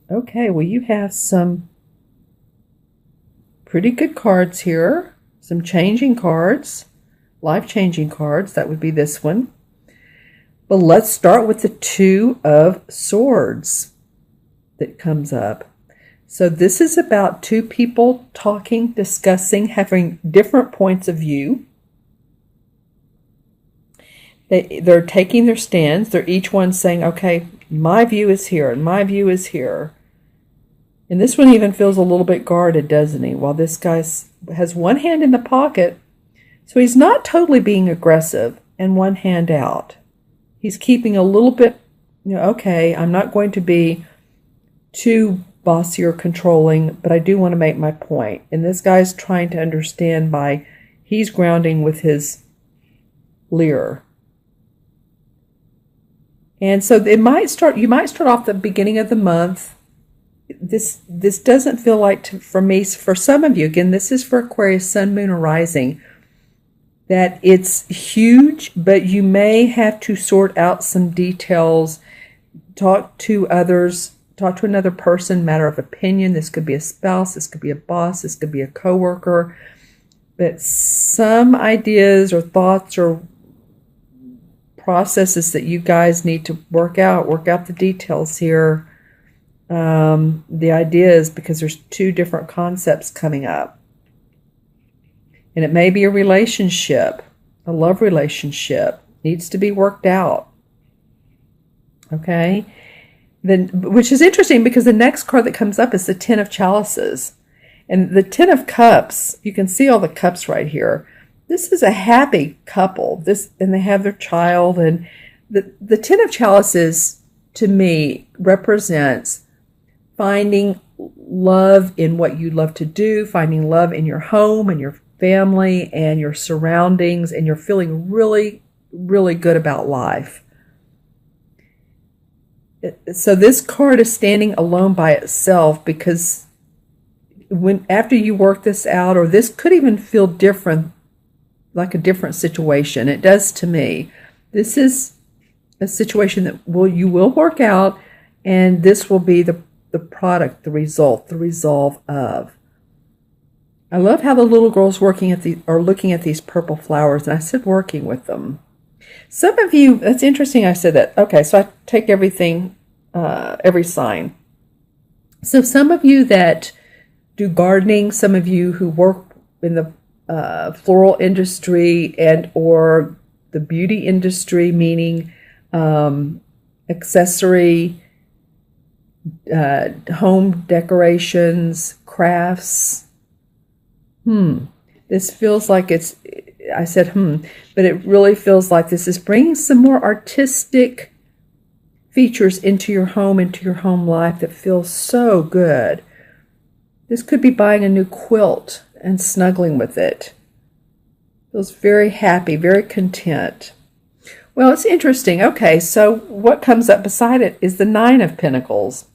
Okay, well, you have some pretty good cards here. Some changing cards, life-changing cards. That would be this one. But let's start with the Two of Swords that comes up. So this is about two people talking, discussing, having different points of view. They're taking their stands. They're each one saying, okay, my view is here and my view is here. And this one even feels a little bit guarded, doesn't he? While this guy has one hand in the pocket, so he's not totally being aggressive, and one hand out. He's keeping a little bit, okay, I'm not going to be too bossy or controlling, but I do want to make my point. And this guy's trying to understand he's grounding with his lyre. And so you might start off the beginning of the month. This doesn't feel like, for me, for some of you, again, this is for Aquarius, Sun, Moon, or Rising, that it's huge, but you may have to sort out some details, talk to others, talk to another person, matter of opinion. This could be a spouse, this could be a boss, this could be a coworker. But some ideas or thoughts or processes that you guys need to work out the details here. The idea is because there's two different concepts coming up. And it may be a relationship, a love relationship, needs to be worked out. Okay? Then, which is interesting because the next card that comes up is the Ten of Chalices. And the Ten of Cups, you can see all the cups right here. This is a happy couple. And they have their child. And the Ten of Chalices, to me, represents finding love in what you love to do, finding love in your home and your family and your surroundings, and you're feeling really, really good about life. So this card is standing alone by itself because after you work this out, or this could even feel different, like a different situation. It does to me. This is a situation that you will work out, and this will be the product, the result, the resolve of. I love how the little girl's looking at these purple flowers, and I said working with them. Some of you, that's interesting I said that. Okay, so I take everything, every sign. So some of you that do gardening, some of you who work in the floral industry and or the beauty industry, meaning accessory, home decorations, crafts. This feels like I said but it really feels like this is bringing some more artistic features into your home life that feels so good. This could be buying a new quilt and snuggling with it. Feels very happy, very content. Well, it's interesting. Okay, so what comes up beside it is the Nine of Pentacles.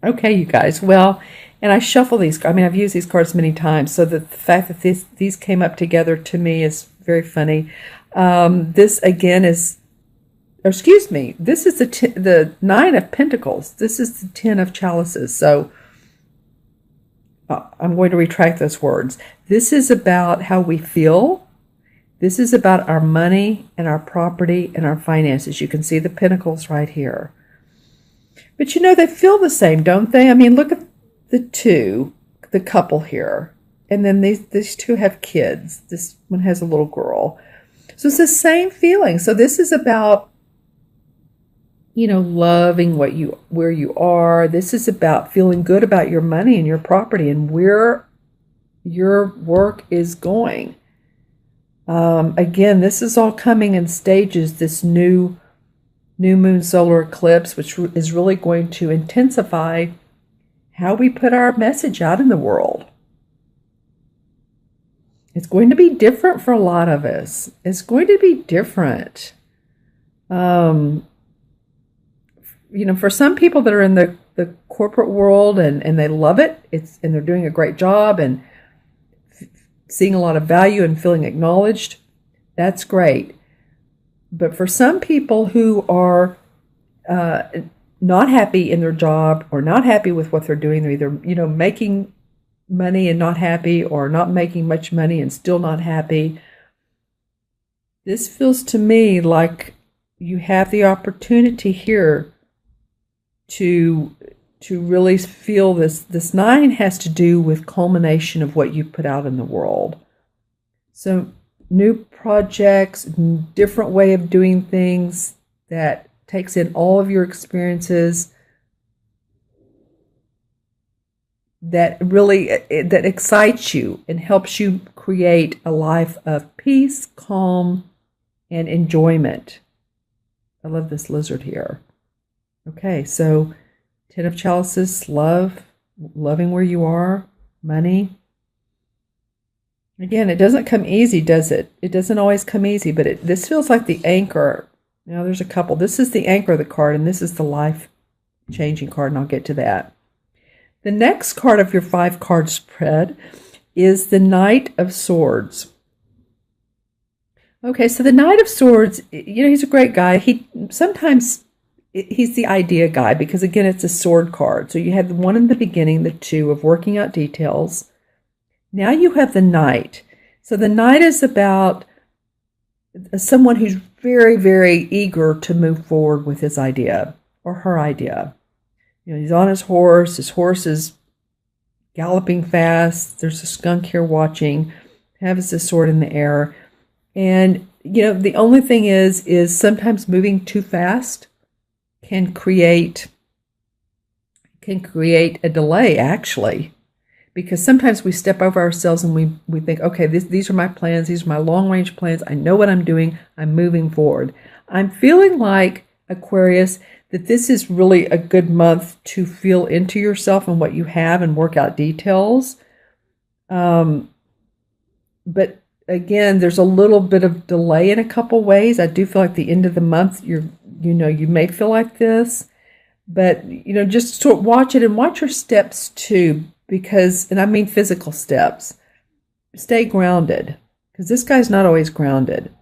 Okay, you guys. Well, and I shuffle these. I mean, I've used these cards many times, so the fact that these came up together to me is very funny. This again is, excuse me, this is the Nine of Pentacles. This is the Ten of Chalices. So I'm going to retract those words. This is about how we feel. This is about our money and our property and our finances. You can see the pentacles right here. But they feel the same, don't they? I mean, look at the couple here. And then these two have kids. This one has a little girl. So it's the same feeling. So this is about, loving where you are. This is about feeling good about your money and your property and where your work is going. Again, this is all coming in stages, this new moon solar eclipse, which is really going to intensify how we put our message out in the world. It's going to be different for a lot of us. It's going to be different. For some people that are in the corporate world and they love it, and they're doing a great job and seeing a lot of value and feeling acknowledged, that's great. But for some people who are not happy in their job or not happy with what they're doing. They're either, making money and not happy, or not making much money and still not happy. This feels to me like you have the opportunity here to really feel this. This 9 has to do with culmination of what you put out in the world. So new projects, different way of doing things that takes in all of your experiences, that really that excites you and helps you create a life of peace, calm, and enjoyment. I love this lizard here. Okay, so 10 of Chalices, loving where you are, money. Again, it doesn't come easy, does it? It doesn't always come easy, but this feels like the anchor. Now, there's a couple. This is the anchor of the card, and this is the life-changing card, and I'll get to that. The next card of your 5-card spread is the Knight of Swords. Okay, so the Knight of Swords, he's a great guy. Sometimes he's the idea guy because, again, it's a sword card. So you had the 1 in the beginning, the 2 of working out details. Now you have the Knight. So the Knight is about someone who's very, very eager to move forward with his idea or her idea. He's on his horse. His horse is galloping fast. There's a skunk here watching. Has his sword in the air. And, the only thing is sometimes moving too fast can create a delay, actually. Because sometimes we step over ourselves and we think, okay, these are my plans. These are my long-range plans. I know what I'm doing. I'm moving forward. I'm feeling like, Aquarius, that this is really a good month to feel into yourself and what you have and work out details. But again, there's a little bit of delay in a couple ways. I do feel like the end of the month, you may feel like this. But, just sort of watch it and watch your steps too. Because, and I mean physical steps, stay grounded, because this guy's not always grounded.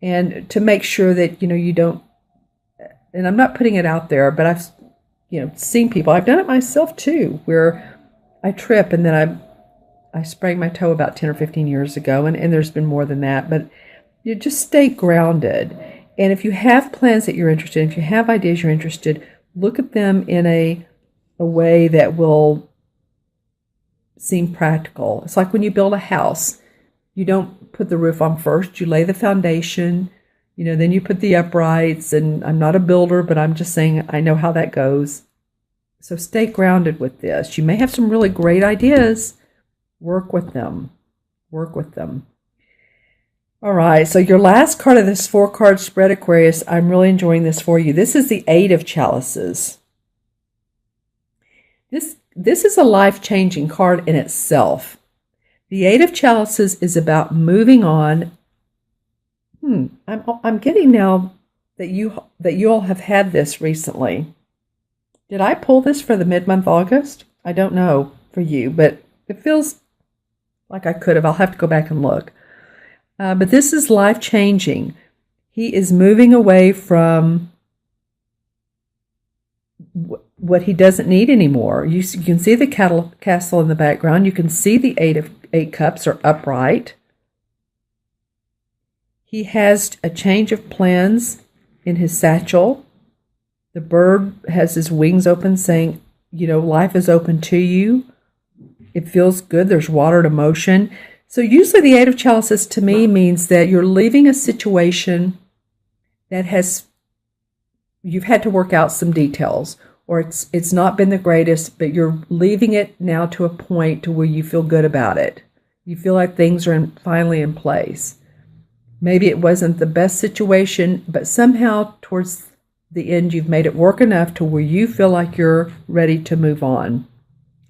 And to make sure that, you don't, and I'm not putting it out there, but I've, seen people, I've done it myself too, where I trip and then I sprained my toe about 10 or 15 years ago, and there's been more than that, but you just stay grounded. And if you have plans that you're interested in, if you have ideas you're interested, look at them in a way that will seem practical. It's like when you build a house, you don't put the roof on first, you lay the foundation, then you put the uprights. And I'm not a builder, but I'm just saying I know how that goes. So stay grounded with this. You may have some really great ideas. Work with them. All right, so your last card of this 4-card spread, Aquarius, I'm really enjoying this for you. This is the 8 of Chalices. This is a life-changing card in itself. The 8 of Chalices is about moving on. I'm getting now that you all have had this recently. Did I pull this for the mid-month August? I don't know for you, but it feels like I could have. I'll have to go back and look. But this is life-changing. He is moving away from what he doesn't need anymore. You can see the castle in the background. You can see the 8 cups are upright. He has a change of plans in his satchel. The bird has his wings open saying, life is open to you. It feels good. There's water to motion. So usually the 8 of Chalices to me means that you're leaving a situation that you've had to work out some details, or it's not been the greatest, but you're leaving it now to a point to where you feel good about it. You feel like things are finally in place. Maybe it wasn't the best situation, but somehow towards the end you've made it work enough to where you feel like you're ready to move on.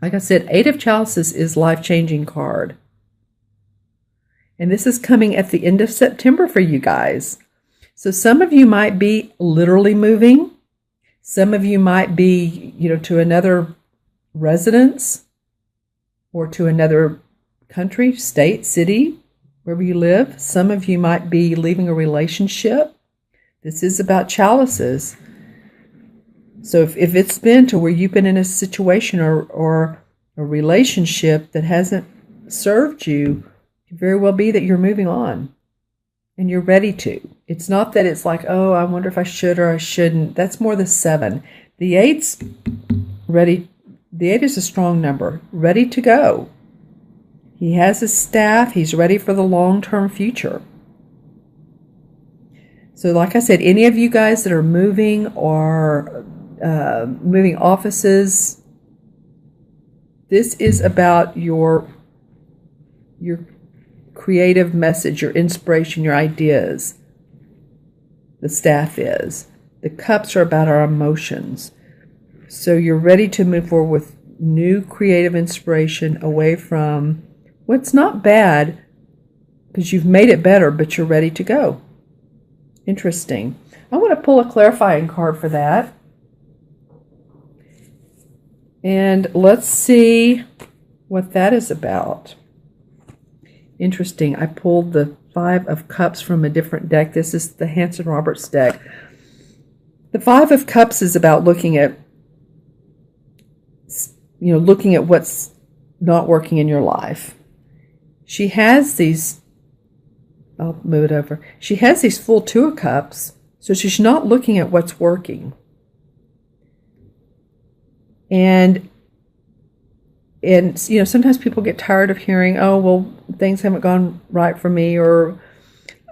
Like I said, 8 of Chalices is life-changing card. And this is coming at the end of September for you guys. So some of you might be literally moving. Some of you might be, to another residence or to another country, state, city, wherever you live. Some of you might be leaving a relationship. This is about chalices. So if it's been to where you've been in a situation or a relationship that hasn't served you, it could very well be that you're moving on and you're ready to. It's not that it's like, oh, I wonder if I should or I shouldn't. That's more the 7. The 8's ready. The 8 is a strong number, ready to go. He has his staff. He's ready for the long-term future. So like I said, any of you guys that are moving or moving offices, this is about your creative message, your inspiration, your ideas. The staff is. The cups are about our emotions. So you're ready to move forward with new creative inspiration away from what's not bad, because you've made it better, but you're ready to go. Interesting. I want to pull a clarifying card for that. And let's see what that is about. Interesting. I pulled the 5 of Cups from a different deck. This is the Hanson Roberts deck. The 5 of Cups is about looking at what's not working in your life. She has these, I'll move it over. She has these full 2 of Cups, so she's not looking at what's working. And sometimes people get tired of hearing, oh, well, things haven't gone right for me, or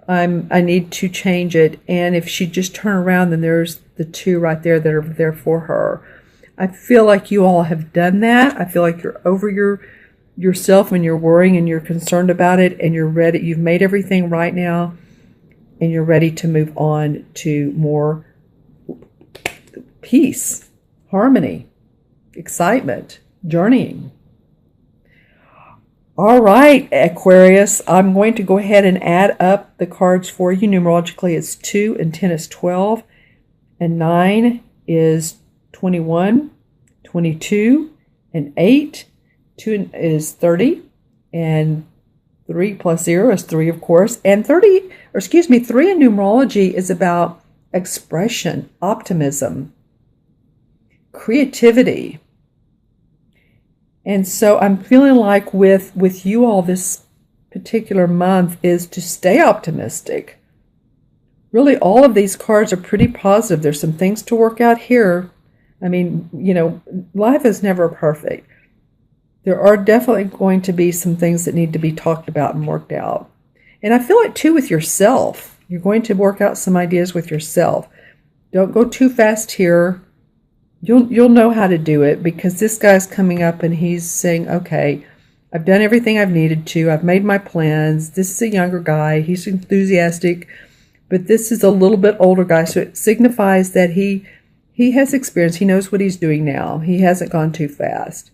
I need to change it. And if she just turn around, then there's the 2 right there that are there for her. I feel like you all have done that. I feel like you're over yourself and you're worrying and you're concerned about it and you're ready. You've made everything right now and you're ready to move on to more peace, harmony, excitement, journeying. All right, Aquarius, I'm going to go ahead and add up the cards for you. Numerologically, it's 2 and 10 is 12 and 9 is 21, 22 and 8. 2 is 30, and 3 plus 0 is 3, of course. And 3 in numerology is about expression, optimism, creativity. And so I'm feeling like with you all this particular month is to stay optimistic. Really, all of these cards are pretty positive. There's some things to work out here. I mean, life is never perfect. There are definitely going to be some things that need to be talked about and worked out. And I feel like, too, with yourself. You're going to work out some ideas with yourself. Don't go too fast here. You'll know how to do it, because this guy's coming up and he's saying, okay, I've done everything I've needed to. I've made my plans. This is a younger guy. He's enthusiastic, but this is a little bit older guy. So it signifies that he has experience. He knows what he's doing now. He hasn't gone too fast.